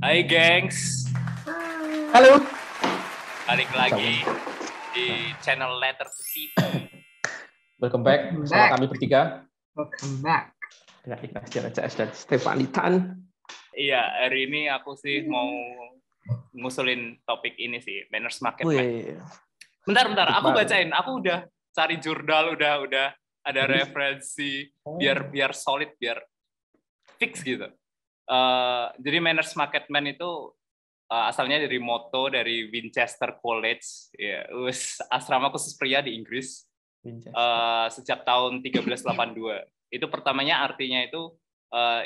Hai gengs, Halo. balik lagi di channel Letter TV. Welcome back bersama kami bertiga. Welcome back. Dengan Ignas CS dan Stefani Tan. Iya, hari ini aku sih mau ngusulin topik ini sih, Manners Market Man. Bentar, aku bacain. Aku udah cari jurnal, udah ada referensi biar solid, biar fix gitu. Jadi Manners Market Man itu asalnya dari motto dari Winchester College, ya, asrama khusus pria di Inggris, sejak tahun 1382. Itu pertamanya artinya itu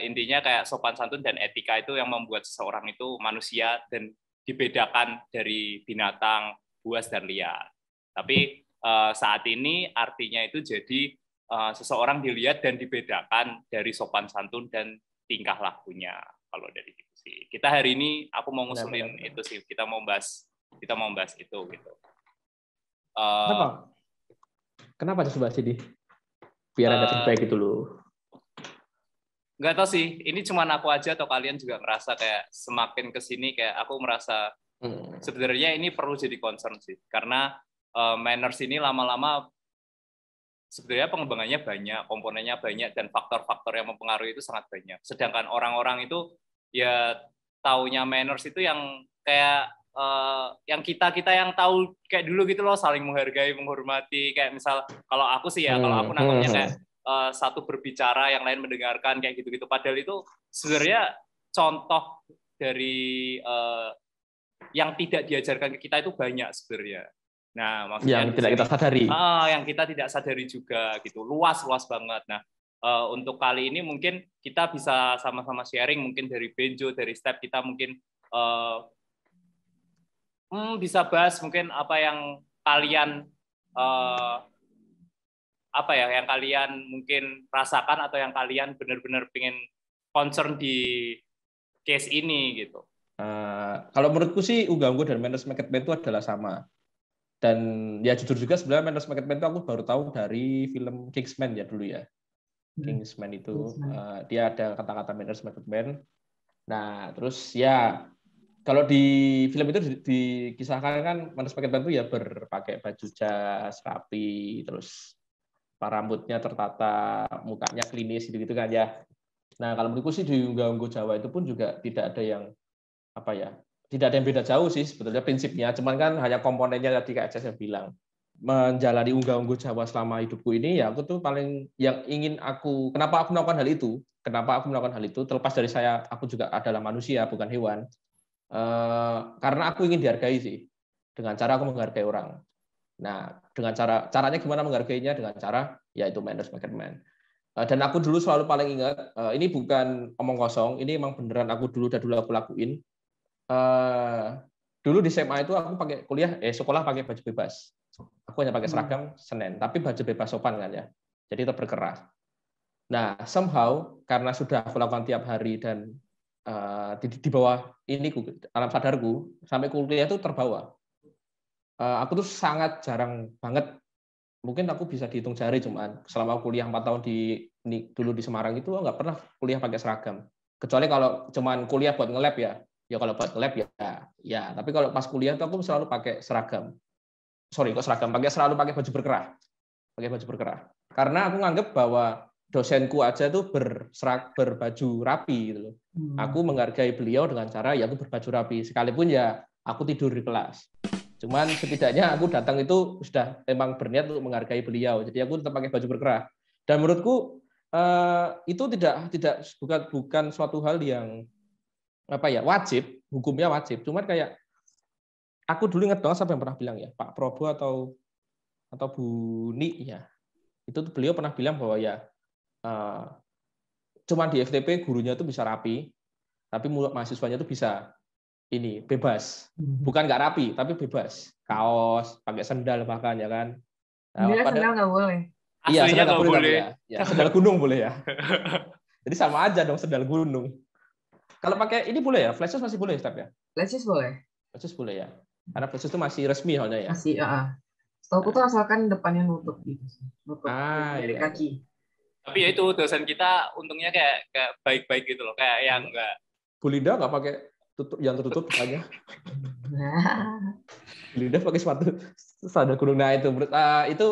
intinya kayak sopan santun dan etika itu yang membuat seseorang itu manusia dan dibedakan dari binatang, buas dan liar. Tapi saat ini artinya itu jadi seseorang dilihat dan dibedakan dari sopan santun dan tingkah lakunya. Kalau dari itu sih, kita hari ini aku mau ngusulin itu sih, kita mau bahas itu gitu. Kenapa harus bahas ini? Biar ada feedback gitu loh. Nggak tahu sih, ini cuma aku aja atau kalian juga ngerasa kayak semakin kesini kayak aku merasa sebenarnya ini perlu jadi concern sih, karena manners ini lama-lama sebenarnya pengembangannya banyak, komponennya banyak, dan faktor-faktor yang mempengaruhi itu sangat banyak. Sedangkan orang-orang itu ya taunya manners itu yang kayak yang kita yang tahu kayak dulu gitu loh, saling menghargai, menghormati. Kayak misal kalau aku sih ya, kalau aku nangkepnya kayak satu berbicara, yang lain mendengarkan, kayak gitu-gitu. Padahal itu sebenarnya contoh dari yang tidak diajarkan ke kita itu banyak sebenarnya. Nah, maksudnya yang tidak kita sadari. Yang kita tidak sadari juga gitu, luas banget. Nah, untuk kali ini mungkin kita bisa sama-sama sharing, mungkin dari Benjo, dari Step, kita mungkin bisa bahas mungkin apa yang kalian yang kalian mungkin rasakan atau yang kalian benar-benar pengen concern di case ini gitu. Kalau menurutku sih Ungga-Unggu dan Manners Market Man itu adalah sama. Dan ya jujur juga sebenarnya Manners Market Man itu aku baru tahu dari film Kingsman ya dulu ya. Kingsman itu dia ada kata-kata Manners Market Man. Nah, terus ya kalau di film itu dikisahkan kan Manners Market Man itu ya berpakai baju jas rapi, terus rambutnya tertata, mukanya klinis gitu-gitu kan ya. Nah, kalau menurutku sih di Ungga-Unggu Jawa itu pun juga tidak ada yang tidak ada yang beda jauh sih sebetulnya prinsipnya, cuman kan hanya komponennya tadi kayak saya bilang. Menjalani Ungga-Unggu Jawa selama hidupku ini ya aku tuh paling yang ingin kenapa aku melakukan hal itu terlepas dari aku juga adalah manusia bukan hewan, karena aku ingin dihargai sih, dengan cara aku menghargai orang. Nah, dengan caranya gimana menghargainya, dengan cara yaitu Manners Market Man. Dan aku dulu selalu paling ingat, ini bukan omong kosong, ini emang beneran aku dulu aku lakuin. Dulu di SMA itu aku pakai sekolah pakai baju bebas. Aku hanya pakai seragam Senin, tapi baju bebas sopan kan ya. Jadi tetap berkeras. Nah, somehow karena sudah aku lakukan tiap hari dan di bawah ini alam sadarku sampai kuliah itu terbawa. Aku tuh sangat jarang banget, mungkin aku bisa dihitung jari, cuman selama kuliah 4 tahun dulu di Semarang itu nggak pernah kuliah pakai seragam. Kecuali kalau cuman kuliah buat nge-lab ya. Ya kalau buat nge-lab ya. Tapi kalau pas kuliah tuh aku selalu pakai seragam. Selalu pakai baju berkerah. Karena aku nganggap bahwa dosenku aja tuh berbaju rapi gitu loh. Aku menghargai beliau dengan cara ya aku berbaju rapi, sekalipun ya aku tidur di kelas. Cuman setidaknya aku datang itu sudah emang berniat untuk menghargai beliau. Jadi aku tetap pakai baju berkerah. Dan menurutku itu bukan suatu hal yang wajib, hukumnya wajib. Cuman kayak aku dulu ingat banget siapa yang pernah bilang ya, Pak Probo atau Bu Ni ya. Itu beliau pernah bilang bahwa ya cuman di FTP gurunya itu bisa rapi, tapi mahasiswanya itu bisa bebas. Bukan nggak rapi, tapi bebas. Kaos, pakai sendal bahkan ya kan. Sendal nggak boleh. Iya, sendal nggak boleh. Ya, sendal gunung boleh ya. Jadi sama aja dong sendal gunung. Kalau pakai ini boleh ya? Flash shoes masih boleh, Step ya? Flash shoes boleh. Flash shoes boleh ya? Karena flash shoes itu masih resmi halnya ya? Masih, Setahu tuh asalkan depannya nutup gitu sih. Nutup dari iya. kaki. Tapi ya itu dosen kita untungnya kayak baik-baik gitu loh, kayak yang enggak. Bu Linda nggak pakai yang tertutup banyak. Lidah pakai sepatu sandal gunung. Nah itu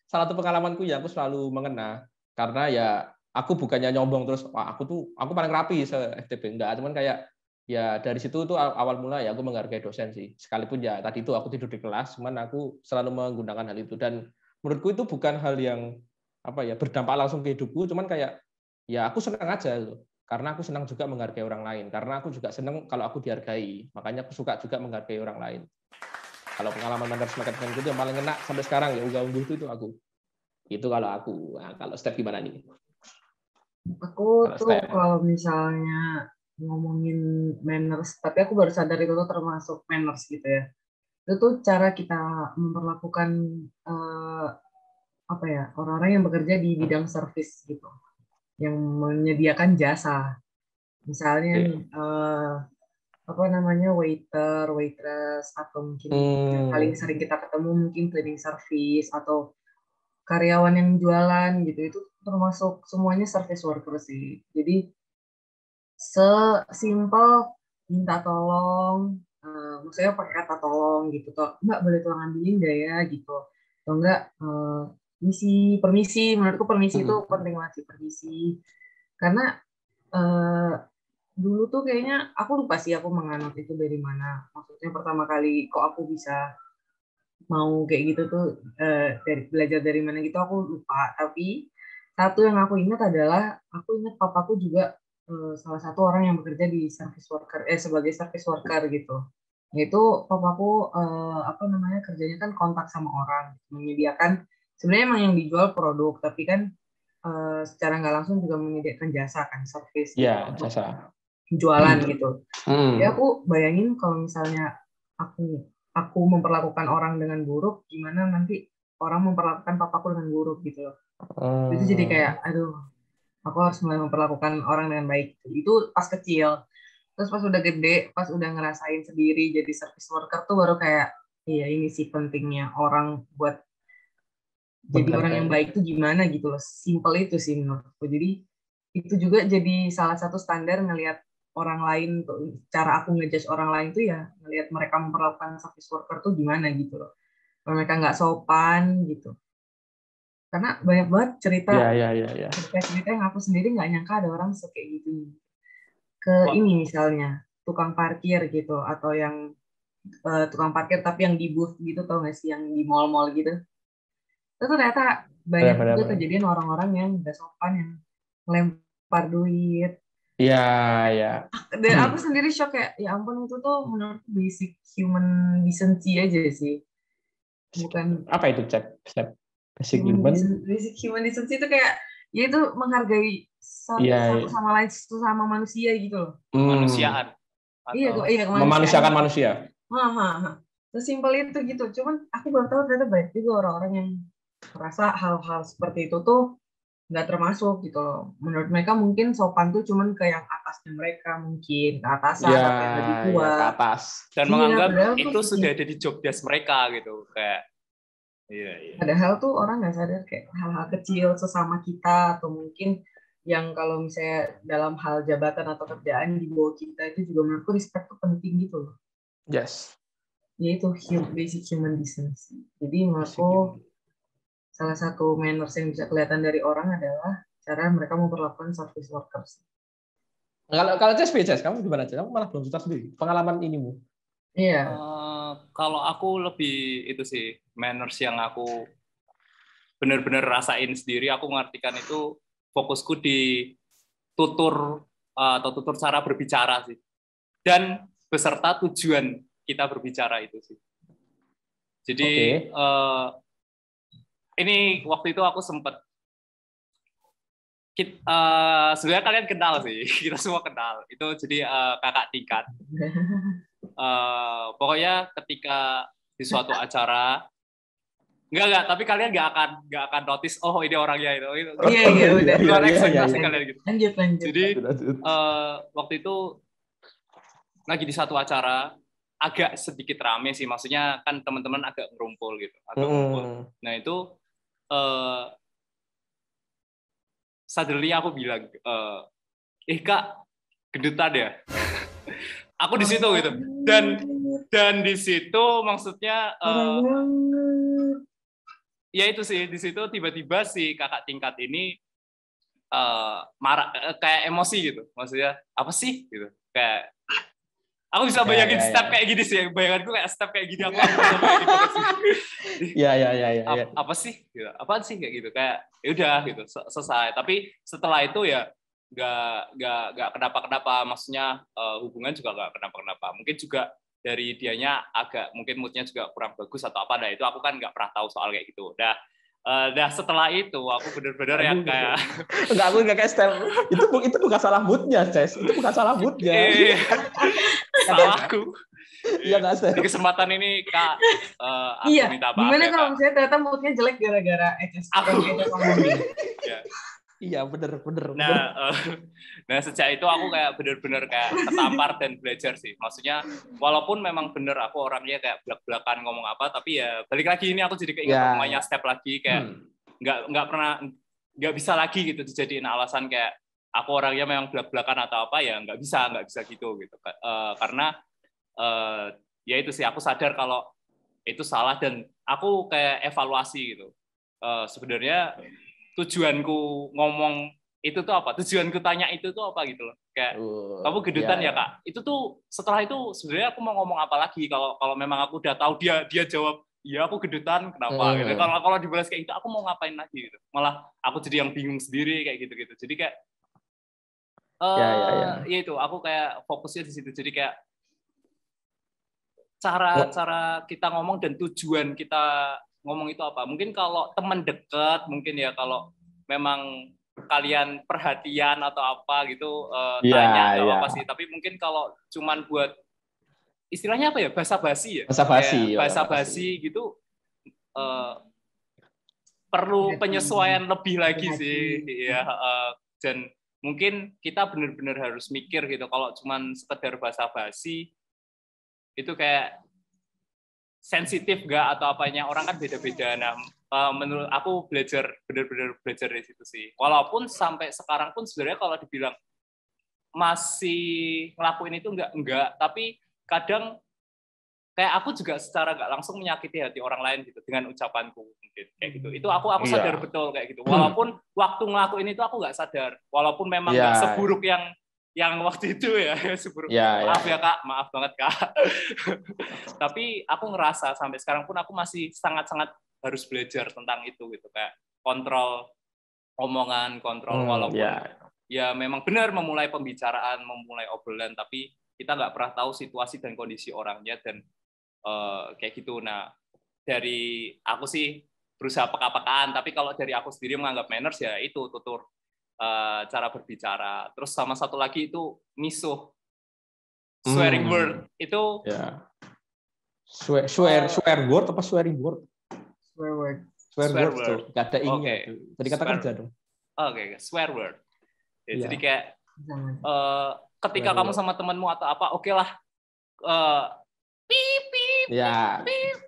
salah satu pengalamanku yang aku selalu mengena, karena ya aku bukannya nyombong terus aku paling rapi se-FTB, enggak, cuman kayak ya dari situ tuh awal mula ya aku menghargai dosen sih, sekalipun ya tadi itu aku tidur di kelas, cuman aku selalu menggunakan hal itu, dan menurutku itu bukan hal yang berdampak langsung ke hidupku, cuman kayak ya aku senang aja loh, karena aku senang juga menghargai orang lain, karena aku juga senang kalau aku dihargai, makanya aku suka juga menghargai orang lain. Kalau pengalaman manajemen marketing itu yang paling enak sampai sekarang ya unggah-ungguh itu aku. Itu kalau aku. Nah, kalau Steph gimana nih? Aku tuh kalau misalnya ngomongin manners, tapi aku baru sadar itu tuh termasuk manners gitu ya. Itu tuh cara kita memperlakukan orang-orang yang bekerja di bidang service gitu, yang menyediakan jasa. Misalnya nih, waiter, waitress, atau mungkin yang paling sering kita ketemu mungkin cleaning service atau karyawan yang jualan gitu, itu termasuk semuanya service worker sih. Jadi sesimpel minta tolong, maksudnya pakai kata tolong gitu, Mbak boleh tolong ambilin nggak ya gitu, atau enggak permisi, menurutku permisi itu penting banget sih, permisi, karena dulu tuh kayaknya aku lupa sih aku menganut itu dari mana, maksudnya pertama kali kok aku bisa mau kayak gitu tuh belajar dari mana gitu aku lupa, tapi satu yang aku ingat adalah aku ingat papaku juga salah satu orang yang bekerja di sebagai service worker gitu, yaitu papaku kerjanya kan kontak sama orang, menyediakan, sebenarnya emang yang dijual produk, tapi kan secara nggak langsung juga menyediakan jasa kan, service gitu, jasa jualan gitu. Ya aku bayangin kalau misalnya aku memperlakukan orang dengan buruk, gimana nanti orang memperlakukan papaku dengan buruk gitu loh. Itu jadi kayak, aduh, aku harus mulai memperlakukan orang dengan baik. Itu pas kecil. Terus pas udah gede, pas udah ngerasain sendiri jadi service worker tuh baru kayak, iya ini sih pentingnya orang buat jadi orang yang baik tuh gimana gitu loh. Simple itu sih menurutku. Jadi itu juga jadi salah satu standar ngelihat orang lain tuh, cara aku ngejudge orang lain tuh ya ngelihat mereka memperlakukan service worker tuh gimana gitu loh. Kalau mereka nggak sopan gitu. Karena banyak banget cerita yang aku sendiri nggak nyangka ada orang kayak gitu. Ini misalnya tukang parkir gitu, atau yang tukang parkir tapi yang di booth gitu, tau nggak sih, yang di mall-mall gitu. Itu ternyata banyak juga kejadian orang-orang yang nggak sopan, yang melempar duit. Iya. Dan aku sendiri shock kayak, ya ampun, itu tuh menurut basic human decency aja sih. Bukan apa itu, Cep? Basic human decency itu kayak, ya itu menghargai satu sama lain, sesama manusia gitu loh. Kemanusiaan. Iya, memanusiakan manusia. Sesimpel itu gitu. Cuman aku baru tahu ternyata banyak juga orang-orang yang merasa hal-hal seperti itu tuh nggak termasuk gitu loh. Menurut mereka mungkin sopan tuh cuman ke yang atasnya mereka, mungkin ke atasan atau yang lebih tua. Ke atas. Dan menganggap itu sudah ada di job desk mereka gitu, kayak. Iya. Padahal tuh orang nggak sadar kayak hal-hal kecil sesama kita, atau mungkin yang kalau misalnya dalam hal jabatan atau kerjaan di bawah kita, itu juga menurutku respect tuh penting gitu loh. Yes. Yaitu basic human decency. Jadi menurutku salah satu manners yang bisa kelihatan dari orang adalah cara mereka memperlakukan service workers. Kalau Ces, kamu gimana, Ces? Kamu malah belum cerita sendiri pengalaman inimu. Iya. Kalau aku lebih itu sih, manners yang aku benar-benar rasain sendiri, aku mengartikan itu fokusku di tutur cara berbicara sih, dan beserta tujuan kita berbicara itu sih. Jadi ini waktu itu aku sempat sebenarnya kalian kenal sih, kita semua kenal. Itu jadi kakak tingkat. Pokoknya ketika di suatu acara, enggak, tapi kalian nggak akan notice, oh ini orangnya itu. Iya, udah. Luar ekspektasi kalian gitu. Lanjut. Jadi waktu itu lagi di satu acara, agak sedikit rame sih, maksudnya kan teman-teman agak ngumpul gitu, Nah itu suddenly aku bilang, Kak, gendutan ya. Aku di situ gitu. Dan di situ maksudnya ya itu sih, di situ tiba-tiba si kakak tingkat ini marah, kayak emosi gitu. Maksudnya apa sih gitu. Kayak aku bisa bayangin step kayak gini sih. Bayanganku kayak step kayak gini, aku kayak gitu sih. Iya. Apa sih gitu. Apaan sih kayak gitu. Kayak ya udah gitu, selesai. Tapi setelah itu ya nggak kenapa-kenapa, maksudnya hubungan juga nggak kenapa-kenapa. Mungkin juga dari dianya agak mungkin moodnya juga kurang bagus atau apa, nah itu aku kan nggak pernah tahu soal kayak gitu. Dah setelah itu aku benar-benar yang kayak aku nggak kayak step itu bukan salah moodnya, Ces. Itu bukan salah moodnya. Salahku. Iya nggak sih. Di kesempatan ini Kak, aku minta maaf. Gimana ya, kalau misalnya ternyata moodnya jelek gara-gara aku ngomongin. Iya bener. Nah sejak itu aku kayak bener-bener kayak ketampar dan belajar sih. Maksudnya walaupun memang bener aku orangnya kayak belak-belakan ngomong apa, tapi ya balik lagi ini aku jadi keinget namanya step lagi kayak nggak bisa lagi gitu dijadiin alasan kayak aku orangnya memang belak-belakan atau apa, ya nggak bisa gitu karena ya itu sih, aku sadar kalau itu salah dan aku kayak evaluasi gitu. Sebenarnya tujuanku ngomong itu tuh apa? Tujuanku tanya itu tuh apa gitu loh. Kayak kamu gedutan ya Kak. Itu tuh setelah itu sebenarnya aku mau ngomong apa lagi kalau memang aku udah tahu dia jawab iya aku gedutan kenapa gitu. Kalau dibalas kayak gitu aku mau ngapain lagi gitu. Malah aku jadi yang bingung sendiri kayak gitu. Jadi kayak ya itu aku kayak fokusnya di situ. Jadi kayak cara kita ngomong dan tujuan kita ngomong itu apa. Mungkin kalau teman dekat, mungkin ya kalau memang kalian perhatian atau apa gitu, tanya nggak apa sih. Tapi mungkin kalau cuman buat istilahnya apa ya, basa-basi ya. Basa-basi gitu, perlu penyesuaian lebih lagi sih. Ya, dan mungkin kita benar-benar harus mikir gitu. Kalau cuman sekedar basa-basi itu kayak sensitif nggak atau apanya, orang kan beda-beda. Nah, menurut aku benar-benar belajar dari situ sih. Walaupun sampai sekarang pun sebenarnya kalau dibilang masih ngelakuin itu enggak, tapi kadang kayak aku juga secara nggak langsung menyakiti hati orang lain gitu dengan ucapanku mungkin kayak gitu. Itu aku sadar betul kayak gitu. Walaupun waktu ngelakuin itu aku nggak sadar. Walaupun memang nggak seburuk yang waktu itu ya, seburuk. Maaf ya Kak, maaf banget Kak. Tapi aku ngerasa sampai sekarang pun aku masih sangat-sangat harus belajar tentang itu gitu, kayak kontrol omongan, kontrol walaupun ya memang benar memulai pembicaraan, memulai obrolan, tapi kita nggak pernah tahu situasi dan kondisi orangnya dan kayak gitu. Nah, dari aku sih berusaha peka-pekaan, tapi kalau dari aku sendiri menganggap manners ya itu tutur cara berbicara. Terus sama satu lagi itu misuh, swearing word itu swear word apa swearing word? Swear word tuh gak ada ingnya. Jadi kata kerja dong. Oke, swear word. Ya, jadi kayak ketika kamu sama temanmu atau apa, oke lah, pip pip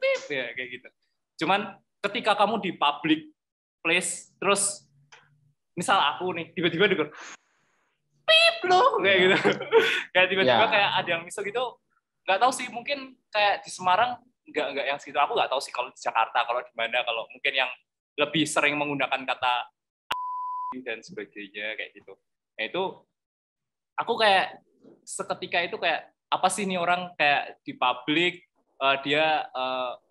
pip ya kayak gitu. Cuman ketika kamu di public place, terus misal aku nih tiba-tiba denger pip loh kayak gitu, kayak tiba-tiba kayak ada yang misal gitu, nggak tahu sih, mungkin kayak di Semarang nggak yang segitu, aku nggak tahu sih kalau di Jakarta, kalau di mana, kalau mungkin yang lebih sering menggunakan kata dan sebagainya kayak gitu. Nah itu aku kayak seketika itu kayak apa sih nih orang, kayak di publik dia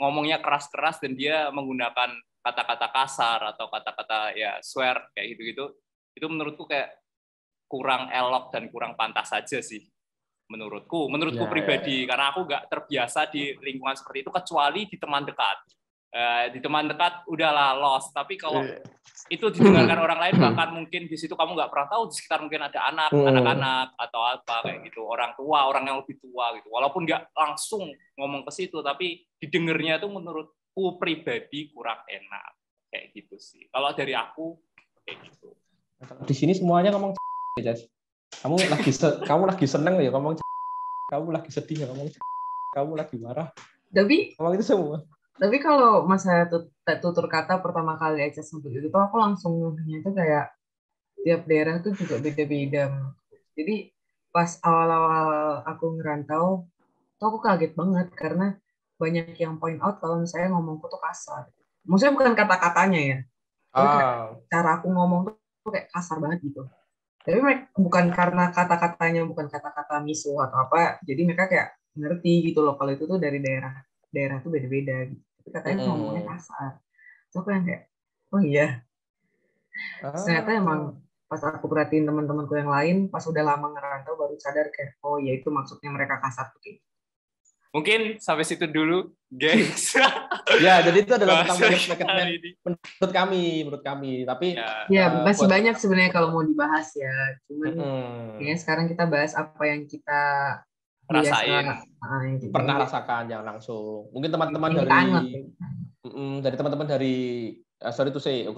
ngomongnya keras-keras dan dia menggunakan kata-kata kasar atau kata-kata ya swear kayak gitu-gitu, itu menurutku kayak kurang elok dan kurang pantas saja sih menurutku pribadi. Karena aku nggak terbiasa di lingkungan seperti itu kecuali di teman dekat. Di teman dekat udahlah lost, tapi kalau itu didengarkan orang lain, bahkan mungkin di situ kamu nggak pernah tahu di sekitar mungkin ada anak-anak atau apa kayak gitu, orang tua, orang yang lebih tua gitu, walaupun nggak langsung ngomong ke situ, tapi didengarnya itu menurutku pribadi kurang enak kayak gitu sih. Kalau dari aku kayak gitu. Di sini semuanya ngomong Jas. Kamu lagi seneng ya ngomong, kamu lagi sedih ya ngomong, kamu lagi marah tapi ngomong itu semua. Tapi kalau masa tutur kata pertama kali aja sebut itu aku langsung ngehnya itu kayak tiap daerah tuh juga beda-beda. Jadi pas awal-awal aku ngerantau, tuh aku kaget banget karena banyak yang point out kalau misalnya ngomongku tuh kasar. Maksudnya bukan kata-katanya ya, tapi kayak cara aku ngomong tuh kayak kasar banget gitu. Tapi mereka, bukan karena kata-katanya, bukan kata-kata misu atau apa, jadi mereka kayak ngerti gitu loh kalau itu tuh dari daerah tuh beda-beda gitu. Tapi katanya ngomongnya kasar. So aku yang kayak, oh iya. Ternyata emang pas aku perhatiin teman-temanku yang lain, pas udah lama ngerantau baru sadar kayak, oh ya itu maksudnya mereka kasar tuh kayak. Mungkin sampai situ dulu, guys. Ya, jadi itu adalah tentang menurut kami. Tapi ya masih banyak sebenarnya kalau mau dibahas ya. Cuman kayaknya sekarang kita bahas apa yang kita rasain, pernah rasakan yang langsung. Mungkin teman-teman dari teman-teman dari sorry to say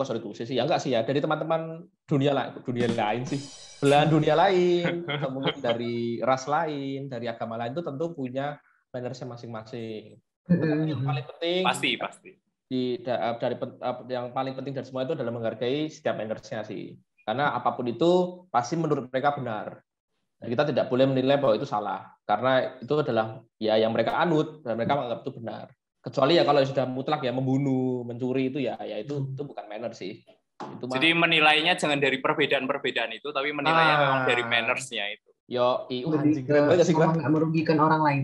sih ya enggak sih ya, dari teman-teman dunia lain sih, belahan dunia lain, atau mungkin dari ras lain, dari agama lain itu tentu punya mannersnya masing-masing. Tetapi yang paling penting pasti yang paling penting dari semua itu adalah menghargai setiap mannersnya sih, karena apapun itu pasti menurut mereka benar. Dan kita tidak boleh menilai bahwa itu salah, karena itu adalah ya yang mereka anut dan mereka menganggap itu benar. Kecuali ya kalau sudah mutlak ya membunuh, mencuri itu ya itu bukan manner sih. Jadi menilainya jangan dari perbedaan-perbedaan itu, tapi menilainya memang dari mannersnya itu. Lebih nggak merugikan orang lain.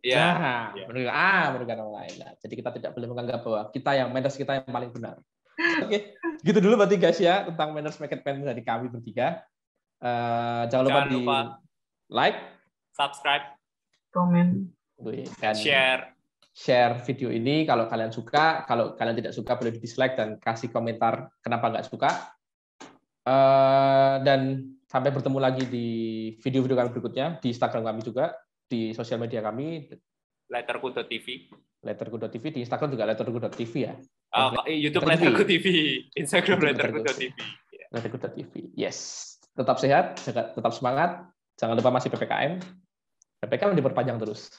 Ya, merugikan orang lain. Nah, jadi kita tidak boleh menganggap bahwa manners kita yang paling benar. Oke, gitu dulu berarti guys ya tentang manners market plan dari kami bertiga. Jangan lupa di like, subscribe, komen, dan share video ini kalau kalian suka. Kalau kalian tidak suka boleh di dislike dan kasih komentar kenapa nggak suka. Dan sampai bertemu lagi di video-video kami berikutnya di Instagram kami juga, di sosial media kami letterku.tv, di Instagram juga letterku.tv ya. YouTube letterku.tv, Instagram letterku.tv. Letterku.tv. Yes. Tetap sehat, tetap semangat. Jangan lupa masih PPKM. PPKM diperpanjang terus.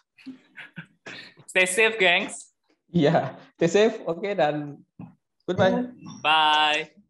Stay safe, gengs. Iya, stay safe. Oke, dan goodbye. Bye.